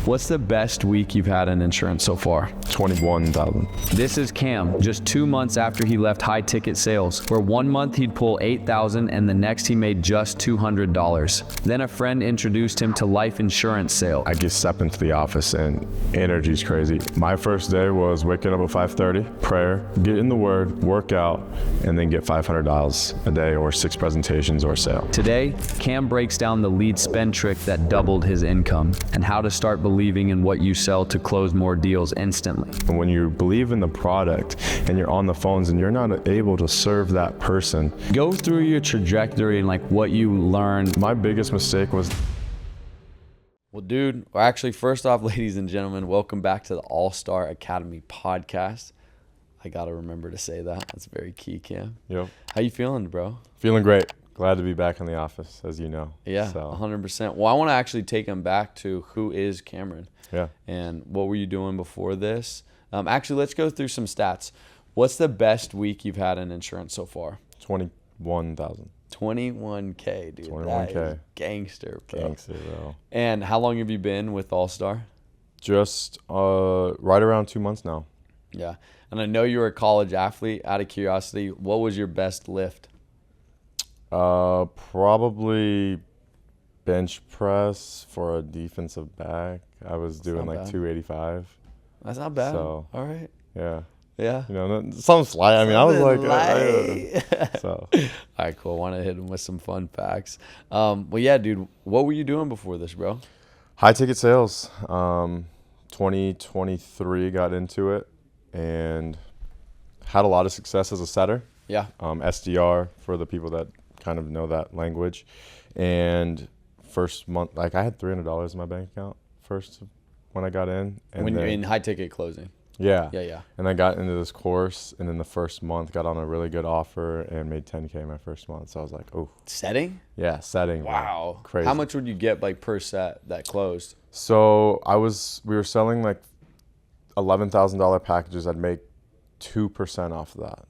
What's the best week you've had in insurance so far? 21,000. This is Cam, just 2 months after he left high ticket sales, where 1 month he'd pull 8,000 and the next he made just $200. Then a friend introduced him to life insurance sale. I get step into the office and energy's crazy. My first day was waking up at 5:30, prayer, get in the word, work out, and then get $500 a day or 6 presentations or sale. Today, Cam breaks down the lead spend trick that doubled his income and how to start believing in what you sell to close more deals instantly. And when you believe in the product and you're on the phones and you're not able to serve that person. Go through your trajectory and like what you learned. My biggest mistake was... Well, dude, actually, first off, ladies and gentlemen, welcome back to the All-Star Academy podcast. I got to remember to say that. That's very key, Cam. Yep. How you feeling, bro? Feeling great. Glad to be back in the office, as you know. Yeah, so. 100%. Well, I want to actually take him back to who is Cameron. Yeah. And what were you doing before this? Actually, let's go through some stats. What's the best week you've had in insurance so far? 21,000. 21K, dude. 21K. That is gangster, bro. Gangster, bro. And how long have you been with All-Star? Just right around 2 months now. Yeah. And I know you were a college athlete. Out of curiosity, what was your best lift? Probably bench press for a defensive back. I was doing like 285. That's not bad. So, all right. Yeah. Yeah. You know, something slight. I mean, I was like, so. All right, cool. Want to hit him with some fun facts. Well, yeah, dude. What were you doing before this, bro? High ticket sales. 2023 got into it and had a lot of success as a setter. Yeah. SDR for the people that kind of know that language. And first month, like I had $300 in my bank account first when I got in. And when then, you're in high ticket closing. Yeah. Yeah. And I got into this course, and then the first month got on a really good offer and made $10K my first month. So I was like, oh. Setting? Yeah, setting. Wow. Crazy. How much would you get like per set that closed? So we were selling like $11,000 packages. I'd make 2% off of that,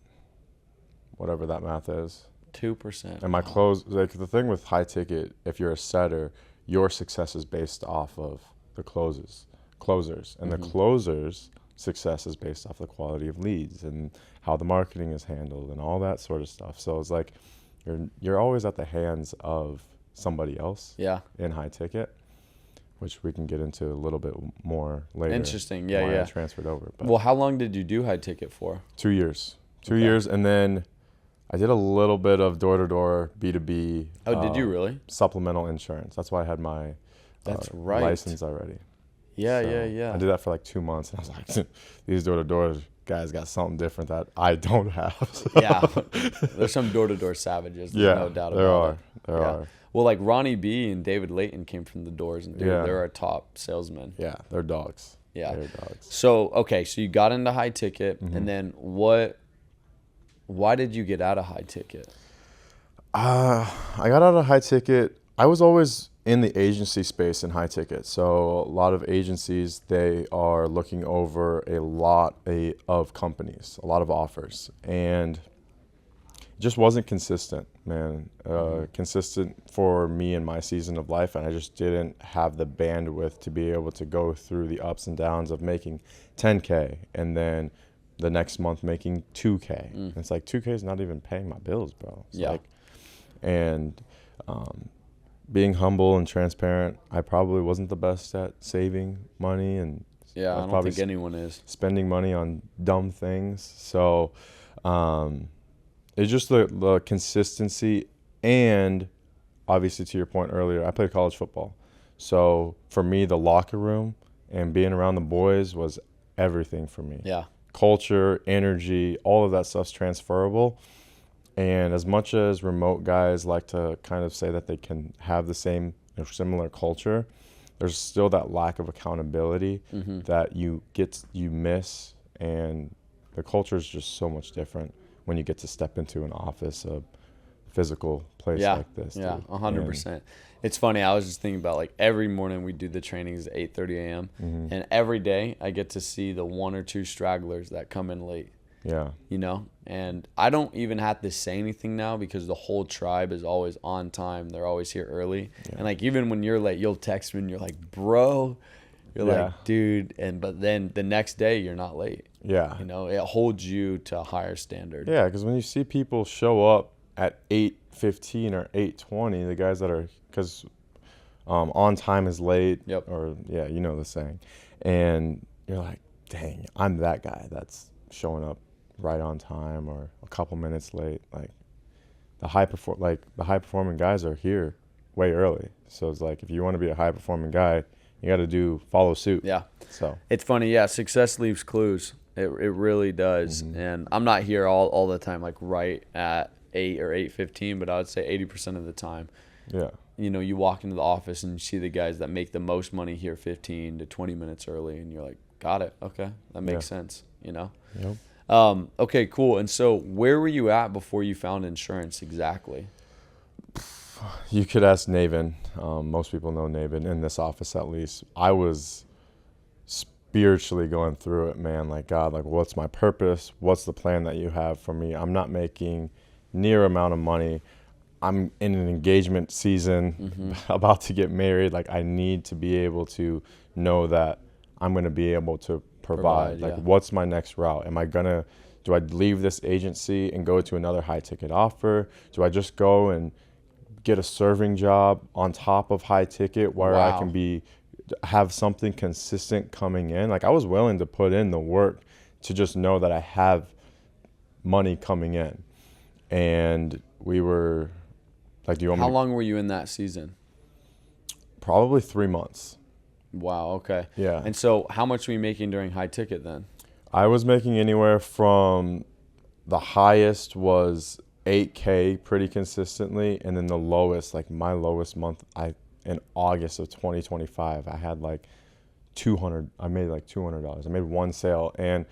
whatever that math is. 2%. And my close, like the thing with high ticket, if you're a setter, your success is based off of the closers, and the closers' success is based off the quality of leads and how the marketing is handled and all that sort of stuff. So it's like you're always at the hands of somebody else. Yeah. In high ticket, which we can get into a little bit more later. Interesting. Yeah. I transferred over. But well, how long did you do high ticket for? 2 years. 2 years, and then I did a little bit of door-to-door B2B. Oh, did you really? Supplemental insurance. That's why I had my license already. Yeah, so yeah. I did that for like 2 months, and I was like, these door-to-door guys got something different that I don't have. So. Yeah, there's some door-to-door savages. There's no doubt about it. There are. Well, like Ronnie B and David Layton came from the doors, and they're our top salesmen. Yeah, they're dogs. Yeah. They're dogs. So, okay, so you got into high ticket, and then why did you get out of high ticket? I got out of high ticket. I was always in the agency space in high ticket. So a lot of agencies, they are looking over a lot of companies, a lot of offers. And it just wasn't consistent, man. Consistent for me in my season of life. And I just didn't have the bandwidth to be able to go through the ups and downs of making 10K and then the next month making 2K. And it's like 2K is not even paying my bills, bro. It's like, and being humble and transparent, I probably wasn't the best at saving money, and I don't think anyone is. Spending money on dumb things. So it's just the consistency, and obviously to your point earlier, I played college football. So for me, the locker room and being around the boys was everything for me. Yeah. Culture, energy, all of that stuff's transferable. And as much as remote guys like to kind of say that they can have the same or similar culture, there's still that lack of accountability that you miss. And the culture is just so much different when you get to step into an office, a physical place like this. Yeah, 100%. It's funny. I was just thinking about, like, every morning we do the trainings at 8:30 a.m. And every day I get to see the one or two stragglers that come in late. Yeah. You know, and I don't even have to say anything now because the whole tribe is always on time. They're always here early. Yeah. And like, even when you're late, you'll text me and you're like, bro, You're like, dude, but then the next day you're not late. Yeah. You know, it holds you to a higher standard. Yeah, because when you see people show up at 8:15 or 8:20, the guys that are, because on time is late. Yep. Or, yeah, you know the saying. And you're like, dang, I'm that guy that's showing up right on time or a couple minutes late. Like the high performing guys are here way early. So it's like, if you want to be a high performing guy, you got to follow suit. Yeah. So it's funny. Yeah. Success leaves clues. It really does. Mm-hmm. And I'm not here all the time, like right at 8 or 8:15, but I would say 80% of the time. Yeah. You know, you walk into the office and you see the guys that make the most money here 15 to 20 minutes early, and you're like, got it. Okay. That makes sense, you know? Yep. Okay, cool. And so where were you at before you found insurance exactly? You could ask Naven. Most people know Naven, in this office at least. I was spiritually going through it, man. Like, God, like, what's my purpose? What's the plan that you have for me? I'm not making near amount of money. I'm in an engagement season, about to get married. Like, I need to be able to know that I'm going to be able to provide. Like, what's my next route? Do I leave this agency and go to another high ticket offer? Do I just go and get a serving job on top of high ticket where I can have something consistent coming in? Like, I was willing to put in the work to just know that I have money coming in. And we were like, how long were you in that season? Probably 3 months. Wow. Okay. Yeah. And so how much were you making during high ticket then? I was making anywhere from, the highest was $8K pretty consistently, and then the lowest, like my lowest month, in August of 2025, I had like I made like $200. I made one sale, and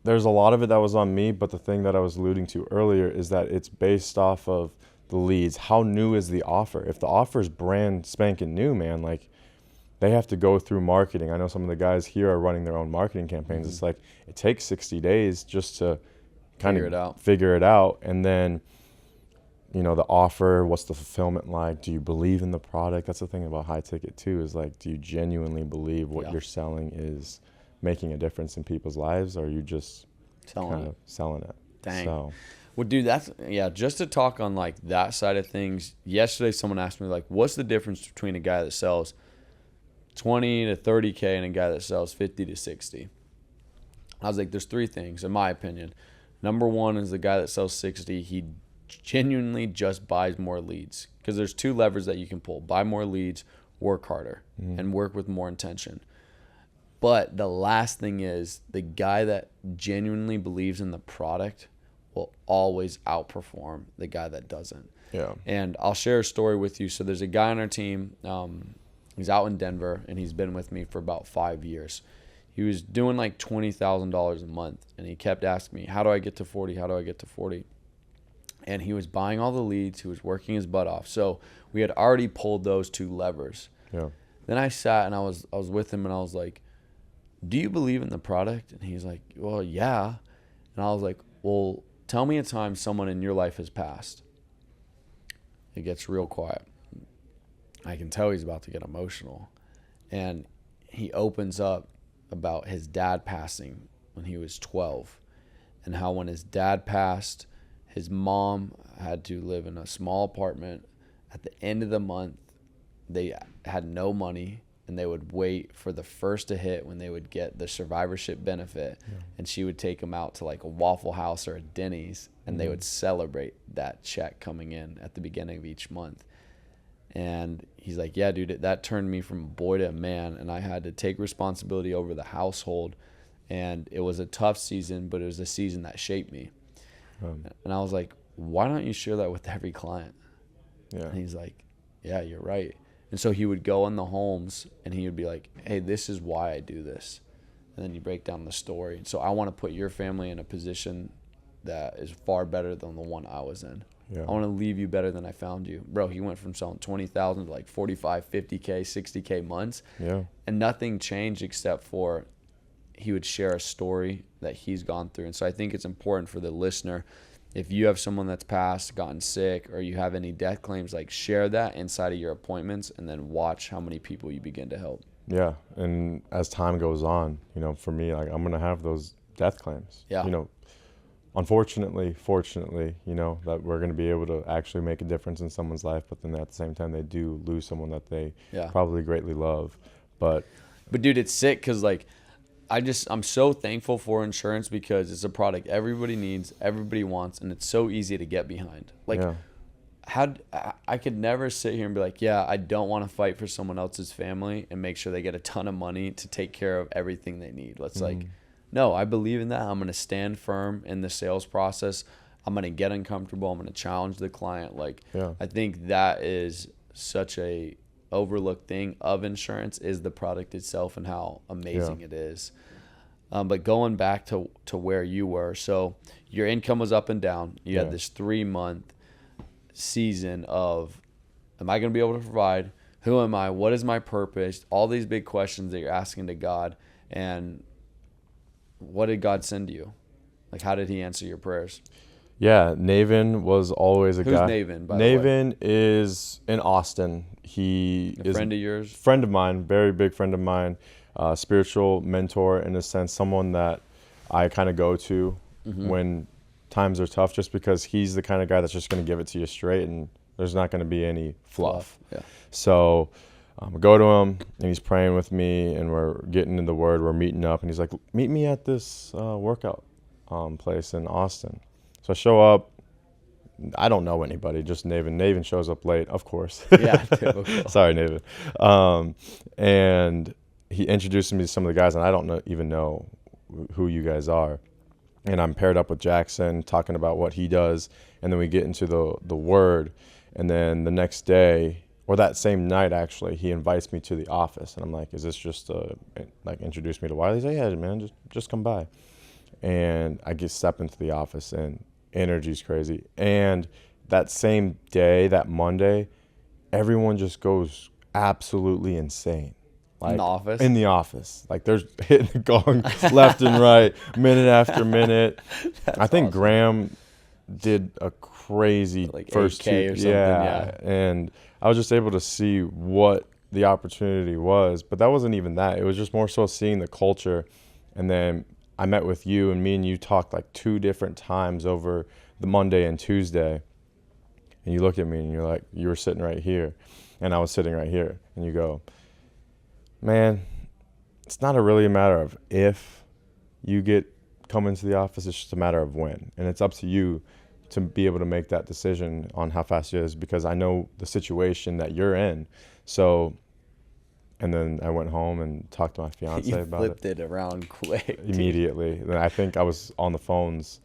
there's a lot of it that was on me, but the thing that I was alluding to earlier is that it's based off of the leads. How new is the offer? If the offer is brand spanking new, man, like, they have to go through marketing. I know some of the guys here are running their own marketing campaigns. It's like, it takes 60 days just to kind of figure it out. And then, you know, the offer, what's the fulfillment like? Do you believe in the product? That's the thing about high ticket too, is like, do you genuinely believe what you're selling is making a difference in people's lives, or are you just selling it? Dang. So, well, dude, just to talk on like that side of things. Yesterday, someone asked me, like, what's the difference between a guy that sells 20 to 30K and a guy that sells 50 to 60? I was like, there's three things, in my opinion. Number one is the guy that sells 60, he genuinely just buys more leads, because there's two levers that you can pull: buy more leads, work harder, and work with more intention. But the last thing is, the guy that genuinely believes in the product will always outperform the guy that doesn't. Yeah. And I'll share a story with you. So there's a guy on our team. He's out in Denver, and he's been with me for about 5 years. He was doing like $20,000 a month, and he kept asking me, how do I get to 40? How do I get to 40? And he was buying all the leads. He was working his butt off. So we had already pulled those two levers. Yeah. Then I sat and I was with him, and I was like, do you believe in the product? And he's like, well, yeah. And I was like, well, tell me a time someone in your life has passed. It gets real quiet. I can tell he's about to get emotional. And he opens up about his dad passing when he was 12, and how when his dad passed, his mom had to live in a small apartment. At the end of the month, they had no money, and they would wait for the first to hit when they would get the survivorship benefit. And she would take him out to like a Waffle House or a Denny's, and they would celebrate that check coming in at the beginning of each month. And he's like, yeah, dude, that turned me from a boy to a man, and I had to take responsibility over the household. And it was a tough season, but it was a season that shaped me. And I was like, why don't you share that with every client? Yeah. And he's like, yeah, you're right. And so he would go in the homes, and he would be like, hey, this is why I do this. And then you break down the story. And so I want to put your family in a position that is far better than the one I was in. Yeah. I want to leave you better than I found you. Bro, he went from selling 20,000 to like 45, 50K, 60K months. Yeah. And nothing changed except for he would share a story that he's gone through. And so I think it's important for the listener, if you have someone that's passed, gotten sick, or you have any death claims, like, share that inside of your appointments, and then watch how many people you begin to help. Yeah, and as time goes on, for me, like I'm gonna have those death claims. Yeah. Unfortunately, fortunately, that we're gonna be able to actually make a difference in someone's life, but then at the same time, they do lose someone that they probably greatly love. But dude, it's sick because like I'm so thankful for insurance because it's a product everybody needs, everybody wants, and it's so easy to get behind. Like, I could never sit here and be like, yeah, I don't want to fight for someone else's family and make sure they get a ton of money to take care of everything they need. Like, no, I believe in that. I'm going to stand firm in the sales process. I'm going to get uncomfortable. I'm going to challenge the client. Like, I think that is such a overlooked thing of insurance is the product itself and how amazing it is. But going back to where you were, so your income was up and down. You had this 3-month season of, am I going to be able to provide? Who am I? What is my purpose? All these big questions that you're asking to God. And what did God send you? Like, how did he answer your prayers? Yeah, Navin was always a guy. Who's Navin, by the way? Navin is in Austin. He is a friend of yours? Friend of mine, very big friend of mine, spiritual mentor in a sense, someone that I kind of go to when times are tough, just because he's the kind of guy that's just going to give it to you straight and there's not going to be any fluff. Yeah. So I go to him and he's praying with me and we're getting in the word, we're meeting up, and he's like, meet me at this workout place in Austin. So I show up. I don't know anybody, just Navin. Navin shows up late, of course. Yeah, typical. Sorry, Navin. And he introduced me to some of the guys, and I don't even know who you guys are. And I'm paired up with Jackson, talking about what he does, and then we get into the word. And then the next day, or that same night, actually, he invites me to the office, and I'm like, "Is this just introduce me to Wylie?" He's like, "Yeah, man, just come by." And I step into the office, and energy's crazy. And that same day, that Monday, everyone just goes absolutely insane. Like, in the office. Like, there's hitting the gong left and right, minute after minute. I think awesome. Graham did a crazy first 2 or something, yeah. And I was just able to see what the opportunity was, but that wasn't even that. It was just more so seeing the culture. And then I met with you, and me and you talked like 2 different times over the Monday and Tuesday. And you look at me and you're like, you were sitting right here and I was sitting right here. And you go, man, it's not really a matter of if you come into the office, it's just a matter of when. And it's up to you to be able to make that decision on how fast it is, because I know the situation that you're in. So, and then I went home and talked to my fiance about it. You flipped it around quick. Immediately. Then I think I was on the phones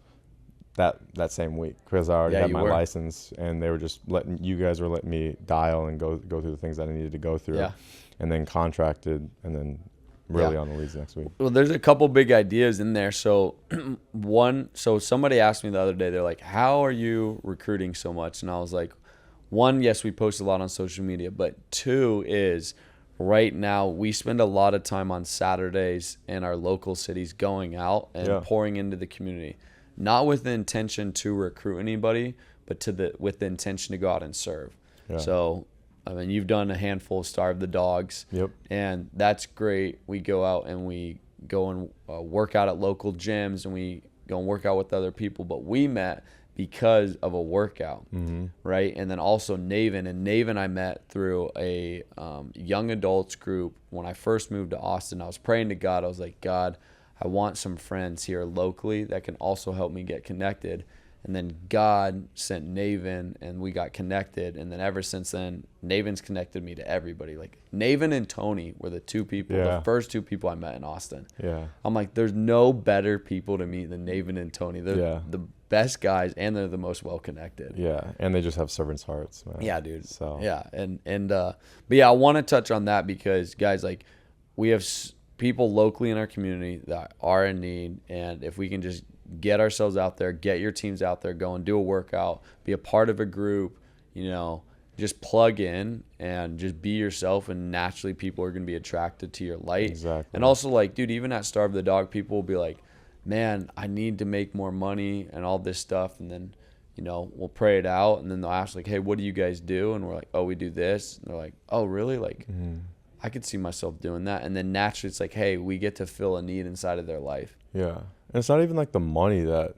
that same week, because I already had my license, and they were just letting me dial and go through the things that I needed to go through. Yeah. And then contracted, and then really on the leads next week. Well, there's a couple big ideas in there. So so somebody asked me the other day, they're like, how are you recruiting so much? And I was like, 1, yes, we post a lot on social media, but 2 is right now we spend a lot of time on Saturdays in our local cities going out and pouring into the community, not with the intention to recruit anybody, but with the intention to go out and serve. Yeah. So, I mean, you've done a handful of Starve the Dogs. Yep. And that's great. We go out and we go and work out at local gyms, and we go and work out with other people. But we met because of a workout, right? And then also Navin. And Navin I met through a young adults group. When I first moved to Austin, I was praying to God. I was like, God, I want some friends here locally that can also help me get connected. And then God sent Navin, and we got connected. And then ever since then, Navin's connected me to everybody. Like, Navin and Tony were the 2 people, the first 2 people I met in Austin. Yeah. I'm like, there's no better people to meet than Navin and Tony. They're the best guys, and they're the most well-connected. Yeah, and they just have servants' hearts, man. Yeah, dude. So. Yeah, but yeah, I want to touch on that because, guys, like, we have people locally in our community that are in need, and if we can just get ourselves out there, get your teams out there, go and do a workout, be a part of a group, just plug in and just be yourself, and naturally people are going to be attracted to your light. Exactly. And also, like, dude, even at Starve the Dog, people will be like, man, I need to make more money and all this stuff, and then we'll pray it out, and then they'll ask, like, hey, what do you guys do? And we're like, oh, we do this. And they're like, oh, really? Like, I could see myself doing that. And then naturally it's like, hey, we get to fill a need inside of their life. Yeah. And it's not even like the money that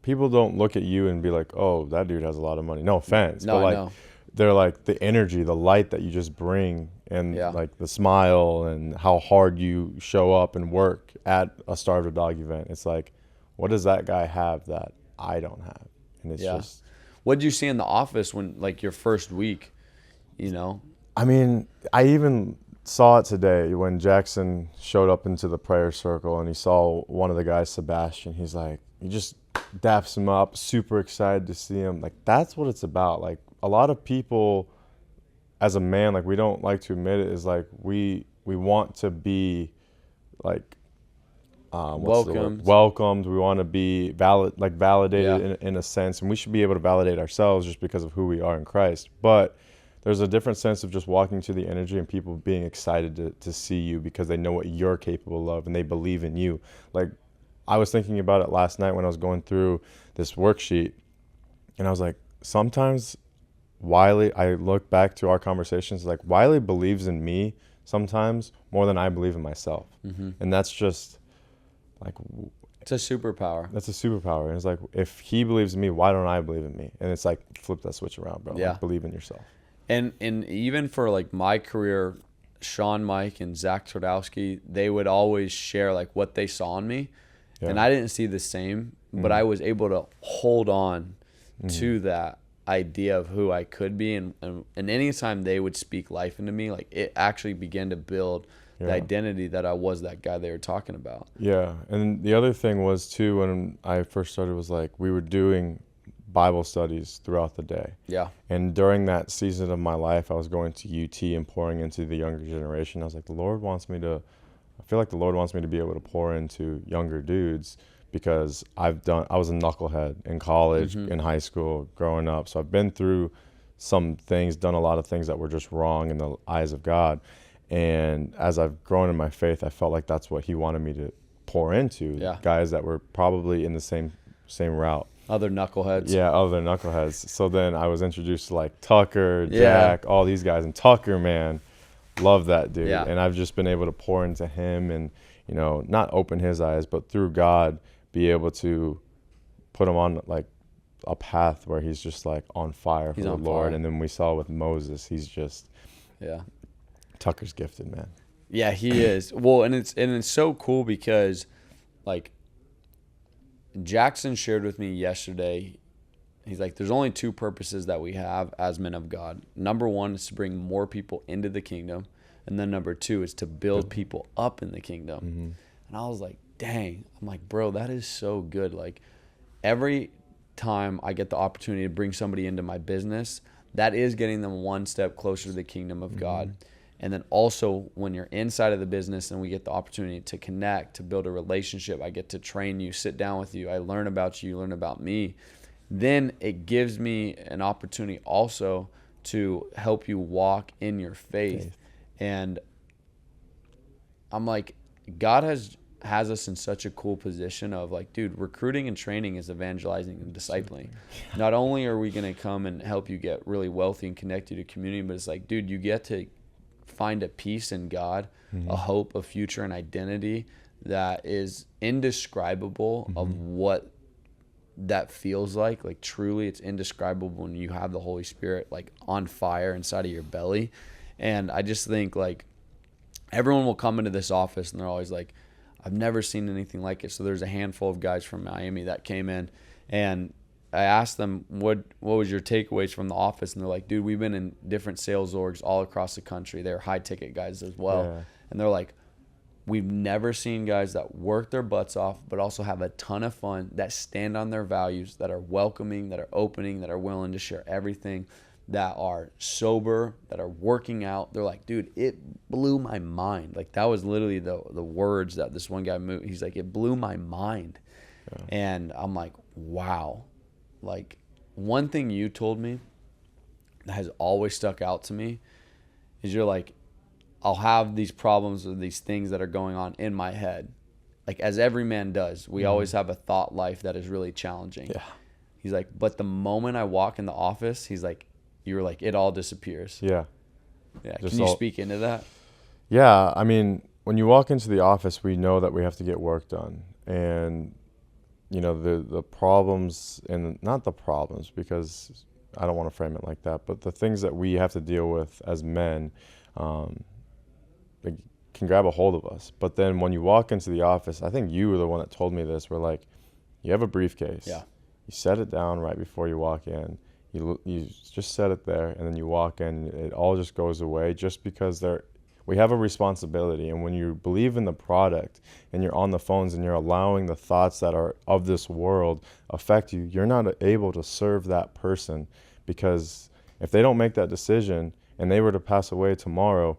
people don't look at you and be like, oh, that dude has a lot of money. No offense. No, but I like, know. they're like the energy, the light that you just bring, and Yeah. like the smile and how hard you show up and work at a Starve the Dog event. It's like, what does that guy have that I don't have? And it's Yeah. just, What did you see in the office when, like, your first week, you know? I mean, I even saw it today when Jackson showed up into the prayer circle and he saw one of the guys, Sebastian. He's like, he just daps him up, super excited to see him. Like, that's what it's about. Like, a lot of people, as a man, like, we don't like to admit it, is like we want to be like what's the word? Welcomed. We want to be validated in a sense, and we should be able to validate ourselves just because of who we are in Christ. But there's a different sense of just walking to the energy and people being excited to see you because they know what you're capable of and they believe in you. Like, I was thinking about it last night when I was going through this worksheet, and I was like, sometimes Wylie, I look back to our conversations, like Wylie believes in me sometimes more than I believe in myself. Mm-hmm. And that's just like, It's a superpower. that's a superpower. And it's like, if he believes in me, why don't I believe in me? And it's like, flip that switch around, bro. Yeah. Like, believe in yourself. And even for like my career, Sean, Mike, and Zach Twardowski, they would always share like what they saw in me. Yeah. And I didn't see the same, but I was able to hold on to that idea of who I could be. And anytime they would speak life into me, like it actually began to build the identity that I was that guy they were talking about. Yeah. And the other thing was too, when I first started, was like, we were doing Bible studies throughout the day. Yeah. And during that season of my life, I was going to UT and pouring into the younger generation. I was like, I feel like the Lord wants me to be able to pour into younger dudes because I was a knucklehead in college, in high school, growing up. So I've been through some things, done a lot of things that were just wrong in the eyes of God. And as I've grown in my faith, I felt like that's what he wanted me to pour into, guys that were probably in the same route. Other knuckleheads. Yeah, other knuckleheads. So then I was introduced to like Tucker, Jack, all these guys. And Tucker, man, love that dude. Yeah. And I've just been able to pour into him and, you know, not open his eyes, but through God, be able to put him on like a path where he's just like on fire for the Lord. And then we saw with Moses, he's just, Tucker's gifted, man. Yeah, he is. Well, and it's so cool because like Jackson shared with me yesterday, he's like, there's only two purposes that we have as men of God. Number one is to bring more people into the kingdom. And then number two is to build people up in the kingdom. Mm-hmm. And I was like, dang. I'm like, bro, that is so good. Like every time I get the opportunity to bring somebody into my business, that is getting them one step closer to the kingdom of God. And then also when you're inside of the business and we get the opportunity to connect, to build a relationship, I get to train you, sit down with you, I learn about you, learn about me. Then it gives me an opportunity also to help you walk in your faith. And I'm like, God has us in such a cool position of like, dude, recruiting and training is evangelizing and discipling. Not only are we going to come and help you get really wealthy and connect you to community, but it's like, dude, you get to find a peace in God, a hope, a future, an identity that is indescribable of what that feels like. Like truly it's indescribable when you have the Holy Spirit like on fire inside of your belly. And I just think like everyone will come into this office and they're always like, I've never seen anything like it. So there's a handful of guys from Miami that came in and I asked them, what was your takeaways from the office? And they're like, dude, we've been in different sales orgs all across the country. They're high ticket guys as well. Yeah. And they're like, we've never seen guys that work their butts off, but also have a ton of fun, that stand on their values, that are welcoming, that are opening, that are willing to share everything, that are sober, that are working out. They're like, dude, it blew my mind. Like that was literally the words that this one guy moved. He's like, it blew my mind. Yeah. And I'm like, wow. Like one thing you told me that has always stuck out to me is you're like, I'll have these problems or these things that are going on in my head. Like as every man does, we always have a thought life that is really challenging. Yeah. He's like, but the moment I walk in the office, he's like, you're like, it all disappears. Yeah. Yeah. Can you speak into that? Yeah, I mean, when you walk into the office, we know that we have to get work done. And, the problems, and not the problems, because I don't want to frame it like that, but the things that we have to deal with as men, um, it can grab a hold of us. But then when you walk into the office, I think you were the one that told me this. We're like, you have a briefcase. Yeah. You set it down right before you walk in. You just set it there, and then you walk in. It all just goes away just because we have a responsibility. And when you believe in the product and you're on the phones and you're allowing the thoughts that are of this world affect you, you're not able to serve that person, because if they don't make that decision and they were to pass away tomorrow,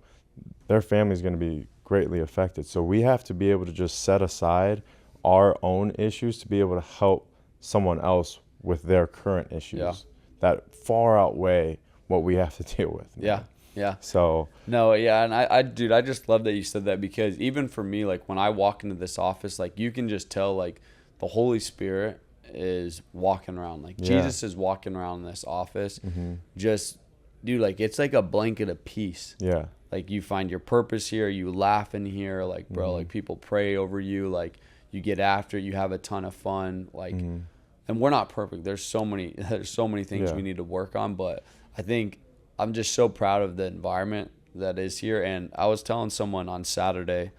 their family's going to be greatly affected. So we have to be able to just set aside our own issues to be able to help someone else with their current issues Yeah. that far outweigh what we have to deal with. Man. Yeah. Yeah. So No, yeah, and dude, I just love that you said that, because even for me, like when I walk into this office, like you can just tell, like the Holy Spirit is walking around, like Yeah. Jesus is walking around this office, Mm-hmm. just, dude, like it's like a blanket of peace. Yeah. Like you find your purpose here, you laugh in here, like bro, Mm-hmm. like people pray over you, like you get after it, you have a ton of fun, like, Mm-hmm. and we're not perfect. There's so many things Yeah. we need to work on, but I think I'm just so proud of the environment that is here. And I was telling someone on Saturday,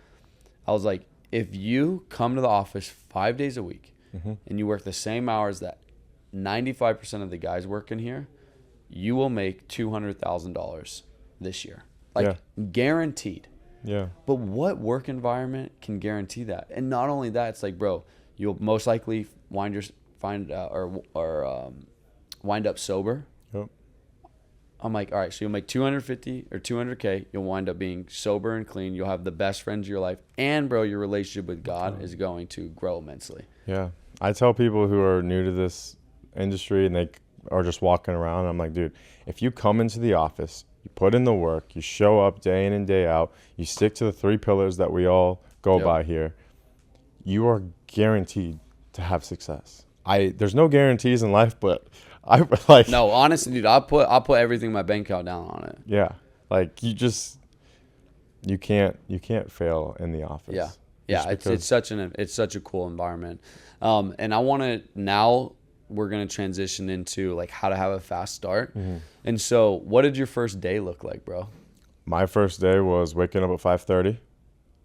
I was like, if you come to the office 5 days a week Mm-hmm. and you work the same hours that 95% of the guys working here, you will make $200,000 this year, like guaranteed. Yeah. But what work environment can guarantee that? And not only that, it's like, bro, you'll most likely wind up sober. Yep. I'm like, all right, so you'll make 250 or 200K. You'll wind up being sober and clean. You'll have the best friends of your life. And, bro, your relationship with God is going to grow immensely. Yeah. I tell people who are new to this industry and they are just walking around, I'm like, dude, if you come into the office, you put in the work, you show up day in and day out, you stick to the 3 pillars that we all go Yep. by here, you are guaranteed to have success. There's no guarantees in life, but I like No, honestly, dude, I'll put everything in my bank account down on it. yeah, like you can't fail in the office. Yeah. Yeah, Just it's such a cool environment. And I want to now we're going to transition into like how to have a fast start. Mm-hmm. And so, what did your first day look like, bro? My first day was waking up at 5:30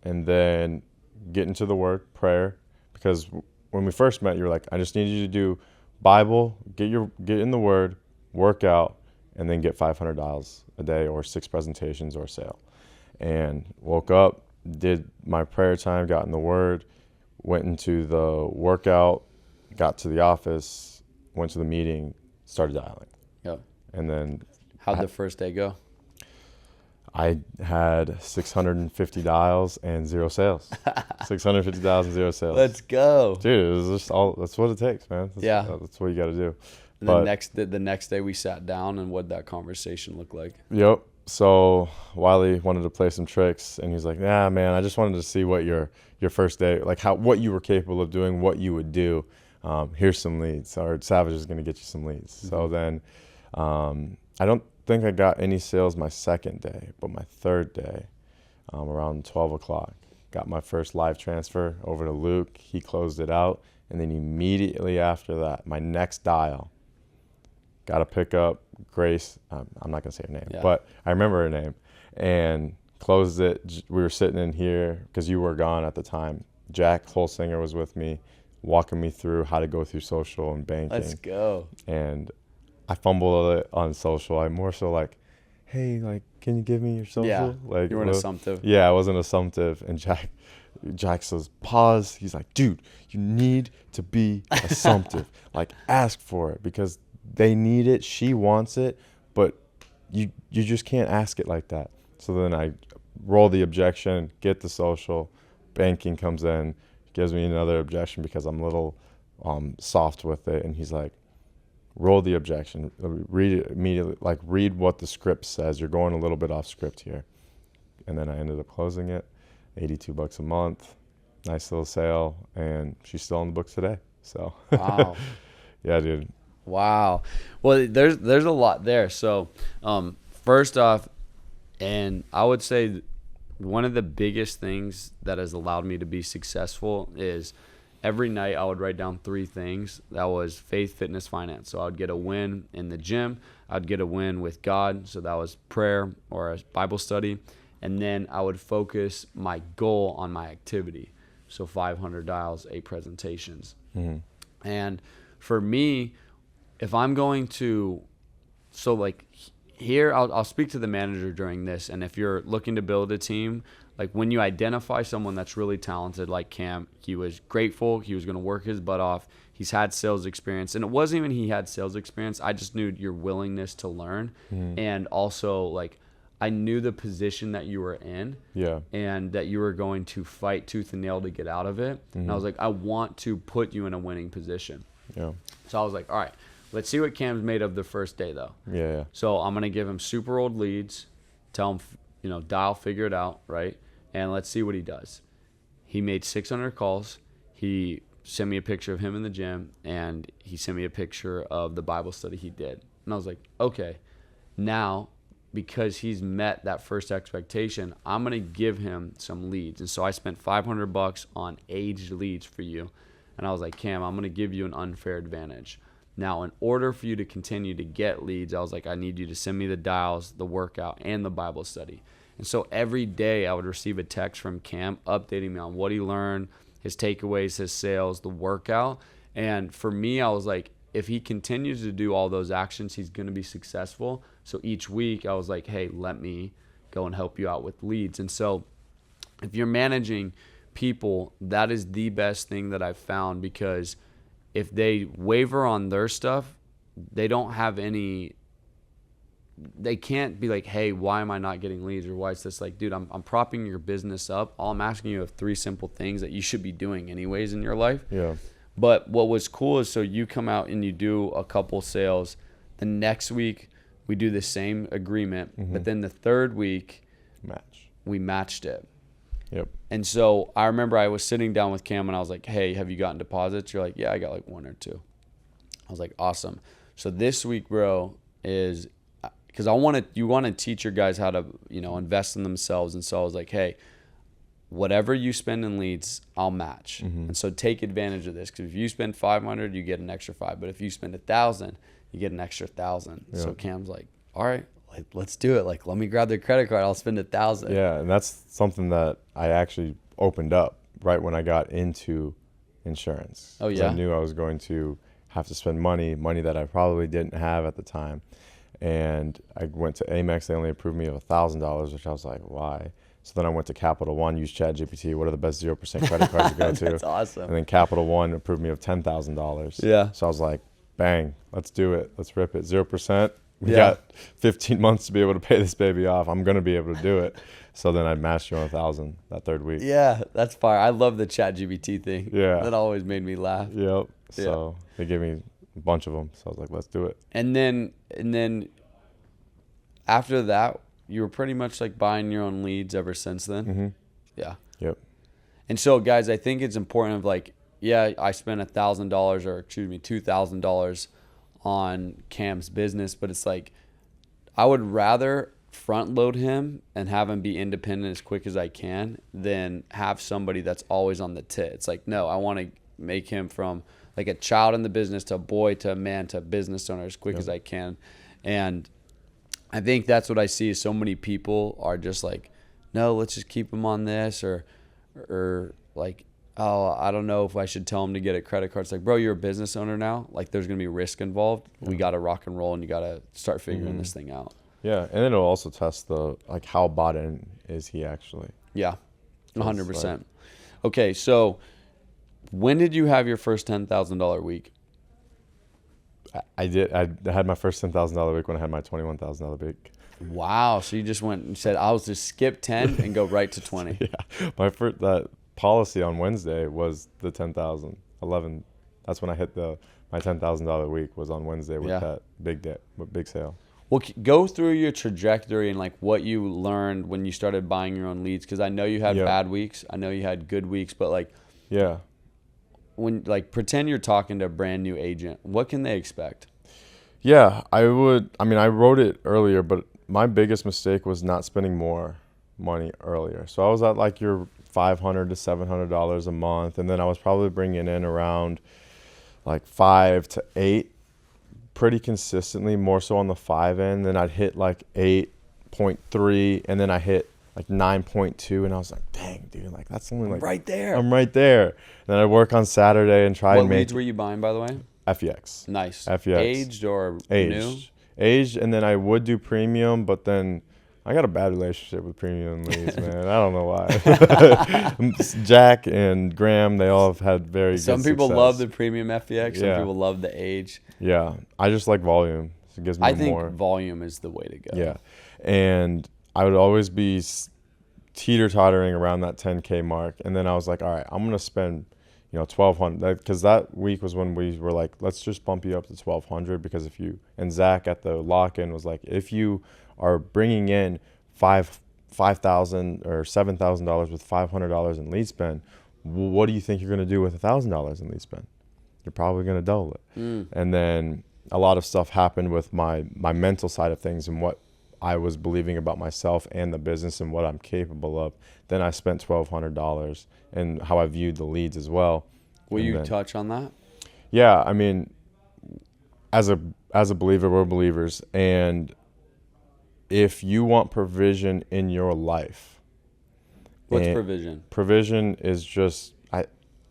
and then getting to the work, prayer, because when we first met, you were like, I just need you to do Bible, get in the Word, work out, and then get $500 a day or 6 presentations or a sale. And woke up, did my prayer time, got in the Word, went into the workout, got to the office, went to the meeting, started dialing. Yep. And then How'd the first day go? I had 650 dials and 0 sales. 650 dials and 0 sales. Let's go. Dude, it was just that's what it takes, man. That's what you got to do. And But the next day we sat down, and what'd that conversation look like? yep. So Wylie wanted to play some tricks, and he's like, "Nah, man, I just wanted to see what your first day, like what you were capable of doing, what you would do. Here's some leads, or Savage is going to get you some leads." Mm-hmm. So then, I don't think I got any sales my second day, but my third day, around 12 o'clock, got my first live transfer over to Luke. He closed it out, and then immediately after that, my next dial. Got to pick up Grace. I'm not going to say her name, but I remember her name. And closed it. We were sitting in here because you were gone at the time. Jack Holsinger was with me, walking me through how to go through social and banking. Let's go. And I fumbled it on social. I'm more so like, hey, like, can you give me your social? Yeah, like, you weren't assumptive. Yeah, I wasn't assumptive. And Jack says, pause. He's like, dude, you need to be assumptive. Like, ask for it because they need it. She wants it, but you just can't ask it like that. So then I roll the objection, get the social, banking comes in, gives me another objection because I'm a little soft with it. And he's like, roll the objection, read it immediately, like read what the script says. You're going a little bit off script here. And then I ended up closing it, $82 a month, nice little sale, and she's still on the books today. So, wow. Yeah, dude. Wow. Well, there's a lot there. So, first off, and I would say one of the biggest things that has allowed me to be successful is every night I would write down 3 things. That was faith, fitness, finance. So I would get a win in the gym. I'd get a win with God. So that was prayer or a Bible study. And then I would focus my goal on my activity. So 500 dials, 8 presentations. Mm-hmm. And for me, if I'm going to, so like here, I'll speak to the manager during this. And if you're looking to build a team, like when you identify someone that's really talented, like Cam, he was grateful. He was going to work his butt off. He's had sales experience. And it wasn't even he had sales experience. I just knew your willingness to learn. Mm-hmm. And also, like, I knew the position that you were in. Yeah. And that you were going to fight tooth and nail to get out of it. Mm-hmm. And I was like, I want to put you in a winning position. Yeah. So I was like, all right, let's see what Cam's made of the first day, though. Yeah. So I'm going to give him super old leads, tell him, dial, figure it out, right? And let's see what he does. He made 600 calls. He sent me a picture of him in the gym, and he sent me a picture of the Bible study he did. And I was like, okay, now because he's met that first expectation, I'm going to give him some leads. And so I spent $500 on aged leads for you. And I was like, Cam, I'm going to give you an unfair advantage. Now, in order for you to continue to get leads, I was like, I need you to send me the dials, the workout, and the Bible study. And so every day I would receive a text from Cam updating me on what he learned, his takeaways, his sales, the workout. And for me, I was like, if he continues to do all those actions, he's going to be successful. So each week I was like, hey, let me go and help you out with leads. And so if you're managing people, that is the best thing that I've found, because if they waver on their stuff, they don't have any, they can't be like, hey, why am I not getting leads? Or why is this like, dude, I'm propping your business up. All I'm asking you of 3 simple things that you should be doing anyways in your life. Yeah. But what was cool is, so you come out and you do a couple sales. The next week we do the same agreement, Mm-hmm. but then the third week we matched it. Yep. And so I remember I was sitting down with Cam and I was like, hey, have you gotten deposits? You're like, yeah, I got like 1 or 2. I was like, awesome. So this week, bro, is because you want to teach your guys how to, invest in themselves. And so I was like, hey, whatever you spend in leads, I'll match. Mm-hmm. And so take advantage of this, because if you spend 500, you get an extra 5. But if you spend 1,000, you get an extra 1,000. Yeah. So Cam's like, all right, like, let's do it. Like, let me grab their credit card. I'll spend 1,000. Yeah, and that's something that I actually opened up right when I got into insurance. Oh, 'Cause yeah? I knew I was going to have to spend money that I probably didn't have at the time. And I went to Amex. They only approved me of $1,000, which I was like, why? So then I went to Capital One, used ChatGPT. What are the best 0% credit cards to go to? That's awesome. And then Capital One approved me of $10,000. Yeah. So I was like, bang, let's do it. Let's rip it. 0%. We Yeah. got 15 months to be able to pay this baby off. I'm going to be able to do it. So then I matched you on 1,000 that third week. Yeah, that's fire. I love the ChatGPT thing. Yeah. That always made me laugh. Yep. So they gave me a bunch of them. So I was like, let's do it. And then after that, you were pretty much like buying your own leads ever since then. Mm-hmm. Yeah. Yep. And so, guys, I think it's important of like, yeah, I spent $1,000 or $2,000 on Cam's business, but it's like, I would rather front load him and have him be independent as quick as I can than have somebody that's always on the tit. It's like, no, I want to make him from like a child in the business to a boy to a man to a business owner as quick as I can. And I think that's what I see is so many people are just like, no, let's just keep him on this, or like, oh, I don't know if I should tell him to get a credit card. It's like, bro, you're a business owner now. Like, there's going to be risk involved. Yeah. We got to rock and roll, and you got to start figuring this thing out. Yeah, and it'll also test how bought in is he actually. Yeah, 100%. Okay, so when did you have your first $10,000 week? I did. I had my first $10,000 week when I had my $21,000 week. Wow. So you just went and said, I'll just skip 10 and go right to 20. Yeah. My first, that policy on Wednesday was the 10,000. 11. That's when I hit my $10,000 week was on Wednesday with that big sale. Well, go through your trajectory and like what you learned when you started buying your own leads. Cause I know you had bad weeks. I know you had good weeks, but like, yeah. When like pretend you're talking to a brand new agent, what can they expect? Yeah, I wrote it earlier, but my biggest mistake was not spending more money earlier. So I was at like your $500 to $700 a month, and then I was probably bringing in around like 5 to 8 pretty consistently, more so on the 5 end. Then I'd hit like 8.3, and then I hit like 9.2, and I was like, dang, dude, like that's only like right there. I'm right there. And then I'd work on Saturday and try and make. What leads were you buying, by the way? FEX. Nice. FEX. Aged or Aged. new? Aged, and then I would do premium, but then I got a bad relationship with premium leads, man. I don't know why. Jack and Graham, they all have had very Some good people success. love the premium FEX. Some Yeah. people love the age. Yeah, I just like volume. It gives me I think more. volume is the way to go. Yeah, and I would always be teeter tottering around that 10K mark, and then I was like, all right, I'm gonna spend, $1,200, because that week was when we were like, let's just bump you up to $1,200, because if you, and Zach at the lock-in was like, if you are bringing in $5,000 or $7,000 with $500 in lead spend, what do you think you're gonna do with $1,000 in lead spend? You're probably gonna double it. And then a lot of stuff happened with my mental side of things and what I was believing about myself and the business and what I'm capable of. Then I spent $1,200 and how I viewed the leads as well. Will you touch on that? Yeah, I mean, as a believer, we're believers, and if you want provision in your life, What's provision? Provision is just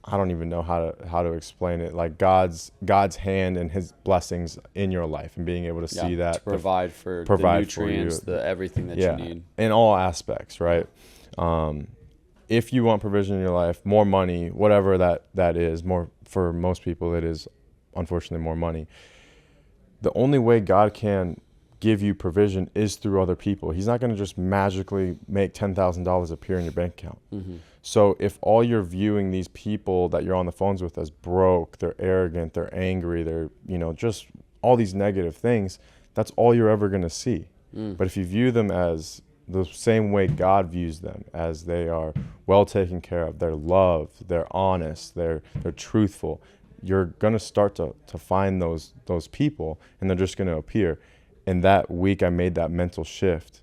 I don't even know how to explain it. Like God's hand and His blessings in your life, and being able to see that to provide for provide the nutrients, for you. the everything that you need in all aspects, right? If you want provision in your life, more money, whatever that is, more for most people, it is unfortunately more money. The only way God can give you provision is through other people. He's not going to just magically make $10,000 appear in your bank account. So if all you're viewing these people that you're on the phones with as broke, they're arrogant, they're angry, they're, just all these negative things, that's all you're ever going to see. But if you view them as the same way God views them, as they are well taken care of, they're loved, they're honest, they're truthful, you're going to start to find those people, and they're just going to appear. And that week I made that mental shift.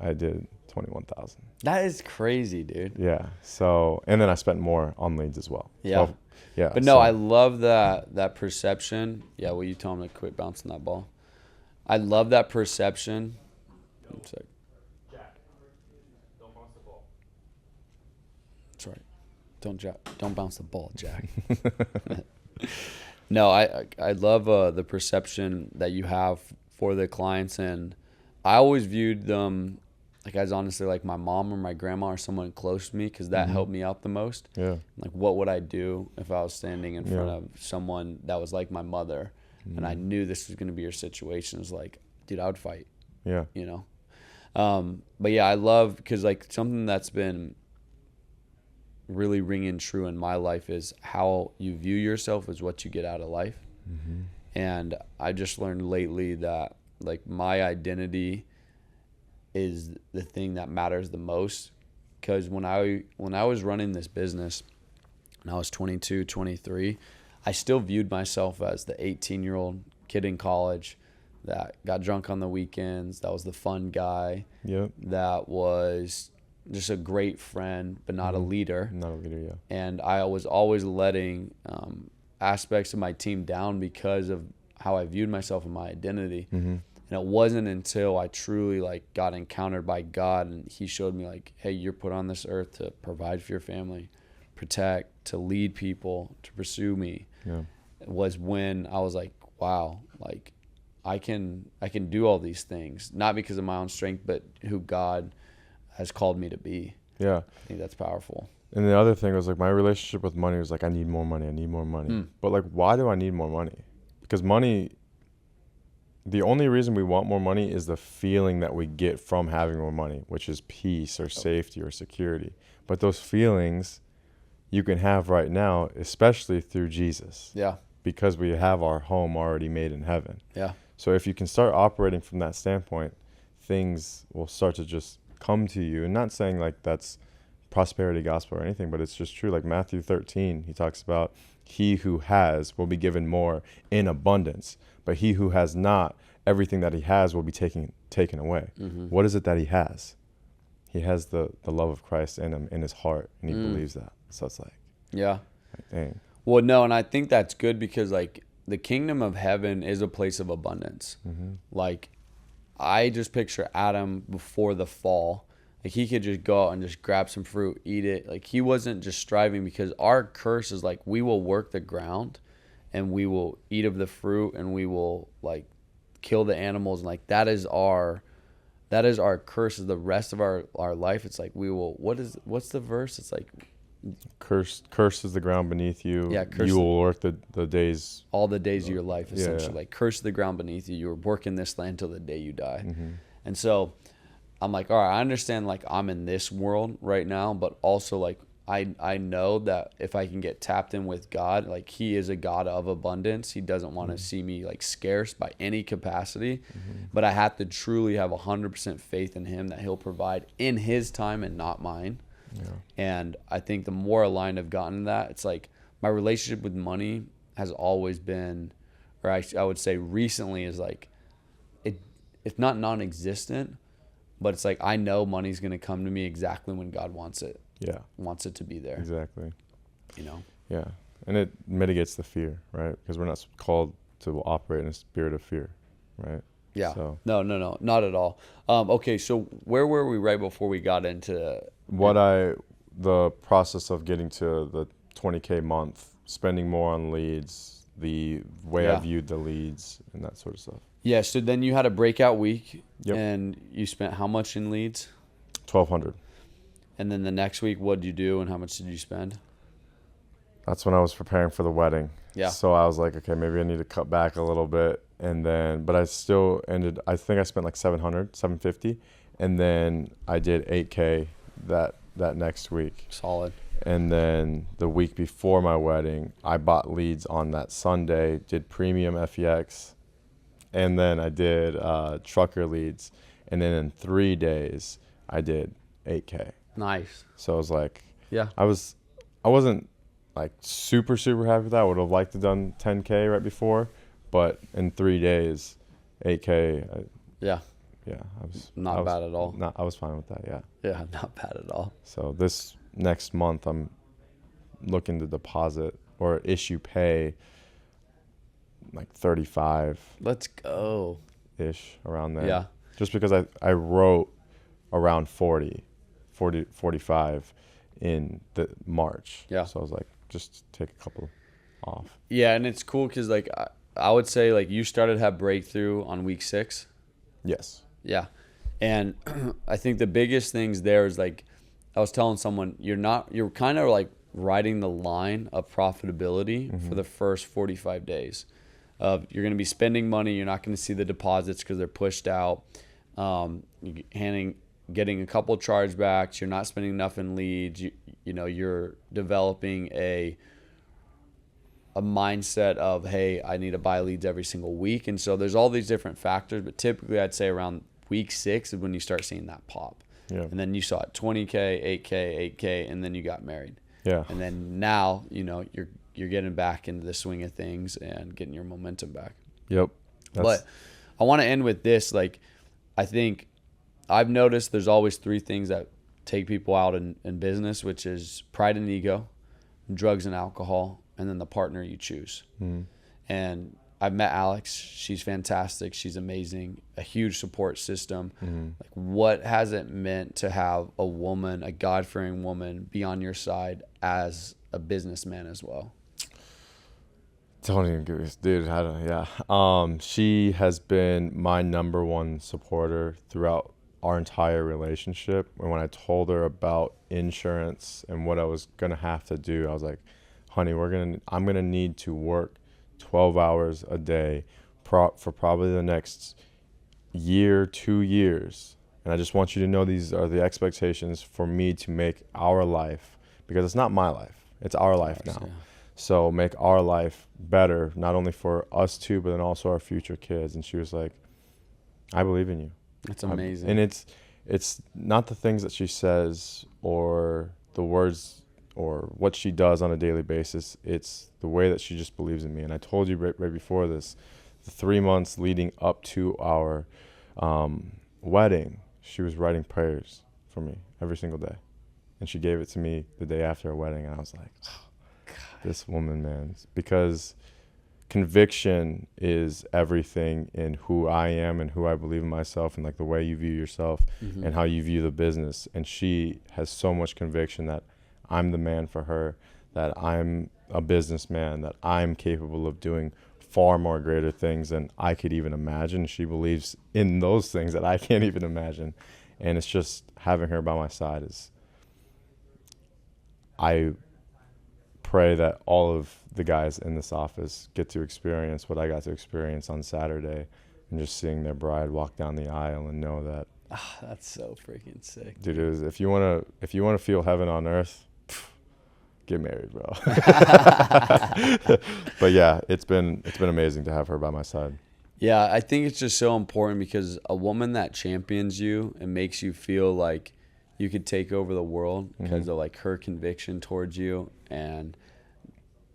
I did 21,000. That is crazy, dude. Yeah. So, and then I spent more on leads as well. Yeah. So, yeah. But no, I love that perception. Yeah, will you tell him to quit bouncing that ball? I love that perception. Jack, don't bounce the ball. That's right. Don't bounce the ball, Jack. No, I love the perception that you have for the clients, and I always viewed them like as honestly like my mom or my grandma or someone close to me, because that helped me out the most. Yeah. Like, what would I do if I was standing in front of someone that was like my mother, and I knew this was going to be your situation? It's like, dude, I would fight. Yeah. But yeah, I love, because like something that's been really ringing true in my life is how you view yourself is what you get out of life. And I just learned lately that like my identity is the thing that matters the most, because when I was running this business when I was 22, 23, I still viewed myself as the 18-year-old kid in college that got drunk on the weekends, that was the fun guy, that was just a great friend, but not a leader. Not a leader, yeah. And I was always letting aspects of my team down because of how I viewed myself and my identity. And it wasn't until I truly like got encountered by God, and He showed me like, hey, you're put on this earth to provide for your family, protect, to lead people, to pursue me. Was when I was like, wow, like I can do all these things, not because of my own strength, but who God has called me to be. I think that's powerful. And the other thing was like my relationship with money was like, I need more money. But like, why do I need more money? Because money, the only reason we want more money is the feeling that we get from having more money, which is peace or safety or security. But those feelings you can have right now, especially through Jesus. Because we have our home already made in heaven. So if you can start operating from that standpoint, things will start to just come to you. And not saying like that's prosperity gospel or anything, but it's just true. Like Matthew 13, he talks about he who has will be given more in abundance, but he who has not, everything that he has will be taken away. What is it that he has? he has the love of Christ in him, in his heart, and he believes that. So it's Yeah. dang. Well, no, and I think that's good because like the kingdom of heaven is a place of abundance. Like I just picture Adam before the fall. Like he could just go out and just grab some fruit, eat it. Like he wasn't just striving, because our curse is like we will work the ground and we will eat of the fruit and we will like kill the animals, and like that is our curse is the rest of our life. It's like we will, what's the verse? It's like Cursed is the ground beneath you. Yeah, You will work the days. all the days of your life, essentially. Yeah. Like curse the ground beneath you. You are working this land till the day you die. And so I'm like, all right, I understand like I'm in this world right now, but also like I know that if I can get tapped in with God, like he is a God of abundance. He doesn't want to see me like scarce by any capacity, but I have to truly have 100% faith in him that he'll provide in his time and not mine. Yeah. And I think the more aligned I've gotten to that, it's like my relationship with money has always been, or I would say recently is like, it's not non-existent, but it's like I know money's going to come to me exactly when God wants it. Yeah. Wants it to be there. Exactly. You know? Yeah. And it mitigates the fear, right? Because we're not called to operate in a spirit of fear, right? Yeah. So No, not at all. Okay, so where were we right before we got into the process of getting to the 20K month, spending more on leads, the way I viewed the leads and that sort of stuff. Yeah, so then you had a breakout week. Yep. And you spent how much in leads? 1,200. And then the next week, what did you do and how much did you spend? That's when I was preparing for the wedding. Yeah. So I was like, okay, maybe I need to cut back a little bit. And then, but I still I think I spent like 750. And then I did 8K that next week. Solid. And then the week before my wedding, I bought leads on that Sunday, did premium FEX. And then I did trucker leads. And then in 3 days, I did 8K. Nice. So I was like, Yeah. I wasn't like super happy with that. I would have liked to done 10K right before, but in 3 days, 8K. Yeah. Yeah, I was bad at all. I was fine with that. Yeah. Yeah, not bad at all. So this next month, I'm looking to deposit or issue pay like 35. Let's go. Ish around there. Yeah. Just because I wrote around 40, 45 in the March. Yeah. So I was like, just take a couple off. Yeah, and it's cool because like I would say like you started to have breakthrough on week 6. Yes. Yeah. And I think the biggest things there is like I was telling someone, you're kind of like riding the line of profitability for the first 45 days. You're going to be spending money. You're not going to see the deposits because they're pushed out. Getting a couple chargebacks. You're not spending enough in leads. You're developing a mindset of, hey, I need to buy leads every single week. And so there's all these different factors, but typically I'd say around week 6 is when you start seeing that pop. Yeah. And then you saw it 20K, 8K, 8K, and then you got married. Yeah. And then now, you're getting back into the swing of things and getting your momentum back. Yep. But I want to end with this. Like, I think I've noticed there's always 3 things that take people out in business, which is pride and ego, drugs and alcohol, and then the partner you choose. And I've met Alex. She's fantastic. She's amazing. A huge support system. Like, what has it meant to have a woman, a God-fearing woman, be on your side as a businessman as well? Don't even give this, dude. She has been my number one supporter throughout our entire relationship. And when I told her about insurance and what I was gonna have to do, I was like, honey, I'm gonna need to work 12 hours a day for probably the next year, 2 years. And I just want you to know these are the expectations for me to make our life, because it's not my life, it's our life now. Yeah. So make our life better, not only for us two, but then also our future kids. And she was like, I believe in you. That's amazing. And it's not the things that she says or the words or what she does on a daily basis. It's the way that she just believes in me. And I told you right before this, the 3 months leading up to our wedding, she was writing prayers for for me every single day. And she gave it to me the day after our wedding, and I was like, oh, this woman, man. Because conviction is everything in who I am and who I believe in myself, and like the way you view yourself and how you view the business. And she has so much conviction that I'm the man for her, that I'm a businessman, that I'm capable of doing far more greater things than I could even imagine. She believes in those things that I can't even imagine. And it's just having her by my side is, I pray that all of the guys in this office get to experience what I got to experience on Saturday, and just seeing their bride walk down the aisle and know that, that's so freaking sick, dude, it was, if you want to feel heaven on earth, get married, bro. But yeah, it's been amazing to have her by my side. Yeah, I think it's just so important, because a woman that champions you and makes you feel like you could take over the world because of like her conviction towards you, and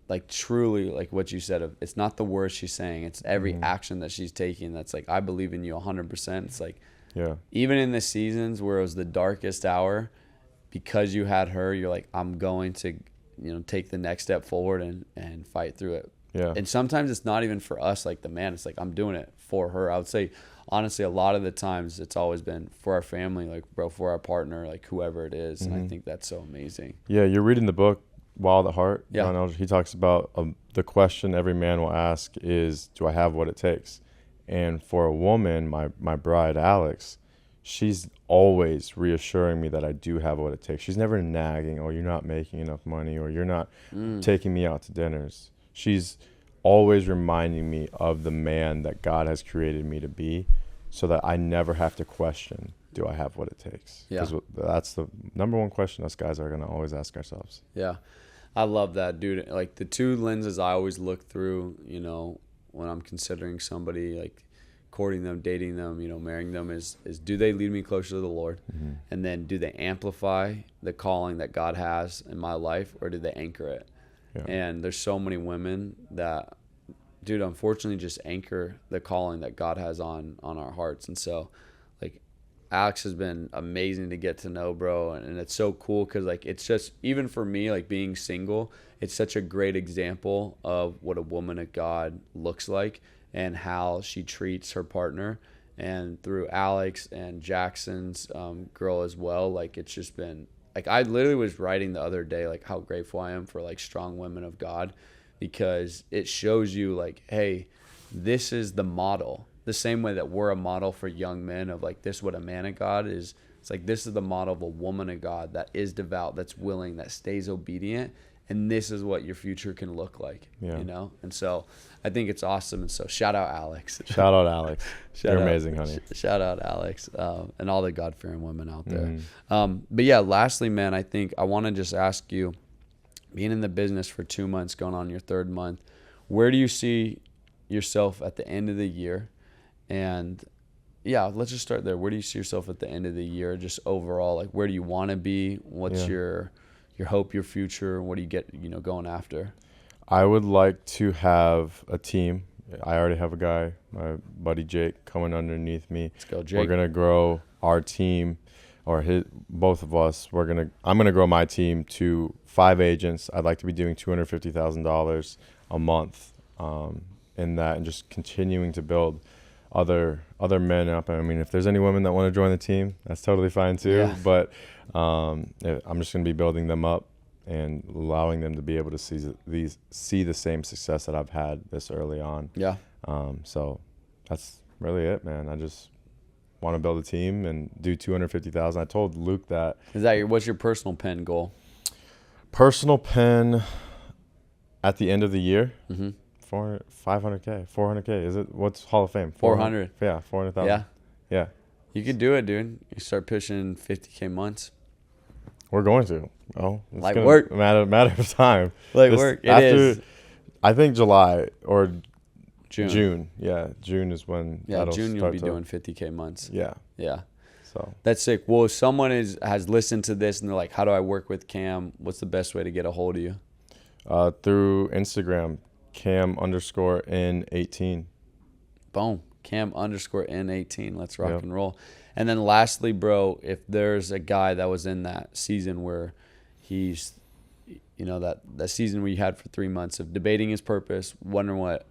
like truly like what you said of, it's not the words she's saying, it's every action that she's taking that's like, I believe in you 100%. It's like, yeah, even in the seasons where it was the darkest hour, because you had her, you're like, I'm going to, take the next step forward and fight through it. yeah. And sometimes it's not even for us, like the man, it's like, I'm doing it for her. I would say, honestly, a lot of the times it's always been for our family, like, bro, for our partner, like whoever it is. And I think that's so amazing. Yeah, you're reading the book Wild at Heart. Yeah. John Eldredge, he talks about the question every man will ask is, do I have what it takes? And for a woman, my bride, Alex, she's always reassuring me that I do have what it takes. She's never nagging, oh, you're not making enough money, or you're not taking me out to dinners. She's always reminding me of the man that God has created me to be, so that I never have to question, do I have what it takes? Yeah. Because that's the number one question us guys are going to always ask ourselves. Yeah. I love that, dude. Like the two lenses I always look through, when I'm considering somebody, like courting them, dating them, marrying them, is do they lead me closer to the Lord? And then do they amplify the calling that God has in my life, or do they anchor it? Yeah. And there's so many women that, dude, unfortunately just anchor the calling that God has on our hearts. And so, like, Alex has been amazing to get to know, bro. And it's so cool because, like, it's just, even for me, like, being single, it's such a great example of what a woman of God looks like and how she treats her partner. And through Alex and Jackson's girl as well, like, it's just been, like, I literally was writing the other day, like, how grateful I am for, like, strong women of God, because it shows you, like, hey, this is the model. The same way that we're a model for young men of, like, this is what a man of God is. It's like, this is the model of a woman of God that is devout, that's willing, that stays obedient. And this is what your future can look like, And so I think it's awesome. And so shout out Alex. Shout out Alex. You're amazing, honey. Shout out Alex and all the God-fearing women out there. But yeah, lastly, man, I think I want to just ask you, being in the business for 2 months, going on your third month, where do you see yourself at the end of the year? And yeah, let's just start there. Where do you see yourself at the end of the year? Just overall, like, where do you want to be? What's your hope, your future? What do you get, going after? I would like to have a team. I already have a guy, my buddy Jake, coming underneath me. Let's go, Jake. We're gonna grow our team, or both of us. I'm gonna grow my team to 5 agents. I'd like to be doing $250,000 a month in that, and just continuing to build other men up. I mean, if there's any women that want to join the team, that's totally fine too. Yeah. But I'm just going to be building them up and allowing them to be able to see the same success that I've had this early on. Yeah. So that's really it, man. I just want to build a team and do 250,000. I told Luke that. What's your personal pen goal? Personal pen at the end of the year. 500K, 400K. Is it, what's Hall of Fame? 400. Yeah, 400,000. Yeah. You could do it, dude. You start pushing 50K months. We're going to. Oh, it's like work. Matter of time. Like work. It is. I think July or June. Yeah, June is when. Yeah, June you'll be doing 50K months. Yeah. Yeah. So that's sick. Well, if someone has listened to this and they're like, how do I work with Cam? What's the best way to get a hold of you? Through Instagram, Cam_N18. Boom. Cam_N18. Let's rock Yep. and roll. And then lastly, bro, if there's a guy that was in that season where he's, that season where you had for 3 months of debating his purpose, wondering what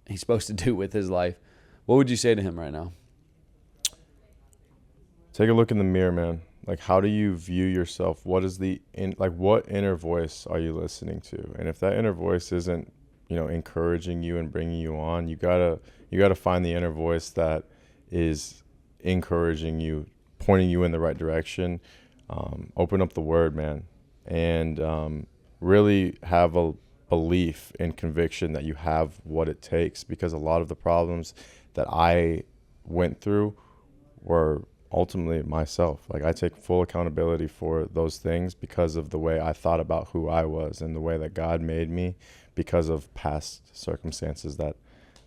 he's supposed to do with his life, what would you say to him right now? Take a look in the mirror, man. Like, how do you view yourself? What is what inner voice are you listening to? And if that inner voice isn't, encouraging you and bringing you on, you gotta find the inner voice that is encouraging you, pointing you in the right direction. Open up the Word, man, and really have a belief and conviction that you have what it takes. Because a lot of the problems that I went through were ultimately myself. Like, I take full accountability for those things because of the way I thought about who I was and the way that God made me, because of past circumstances that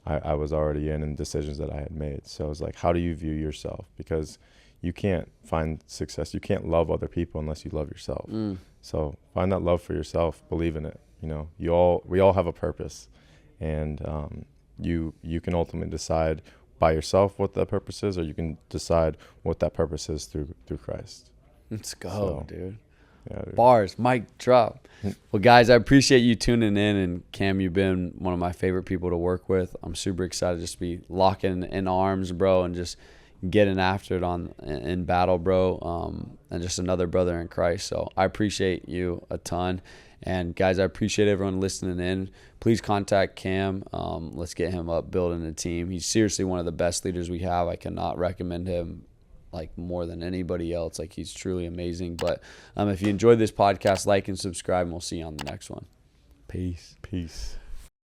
I was already in and decisions that I had made. So it's like, how do you view yourself? Because you can't find success. You can't love other people unless you love yourself. So find that love for yourself. Believe in it. We all have a purpose, and you can ultimately decide by yourself what that purpose is, or you can decide what that purpose is through Christ. Let's go, dude. Yeah, dude. Bars, mic drop. Well, guys, I appreciate you tuning in, and Cam, you've been one of my favorite people to work with. I'm super excited just to be locking in arms, bro, and just getting after it in battle, bro, and just another brother in Christ. So I appreciate you a ton. And guys, I appreciate everyone listening in. Please contact Cam. Let's get him up, building a team. He's seriously one of the best leaders we have. I cannot recommend him like more than anybody else. Like, he's truly amazing. But if you enjoyed this podcast, like and subscribe, and we'll see you on the next one. Peace.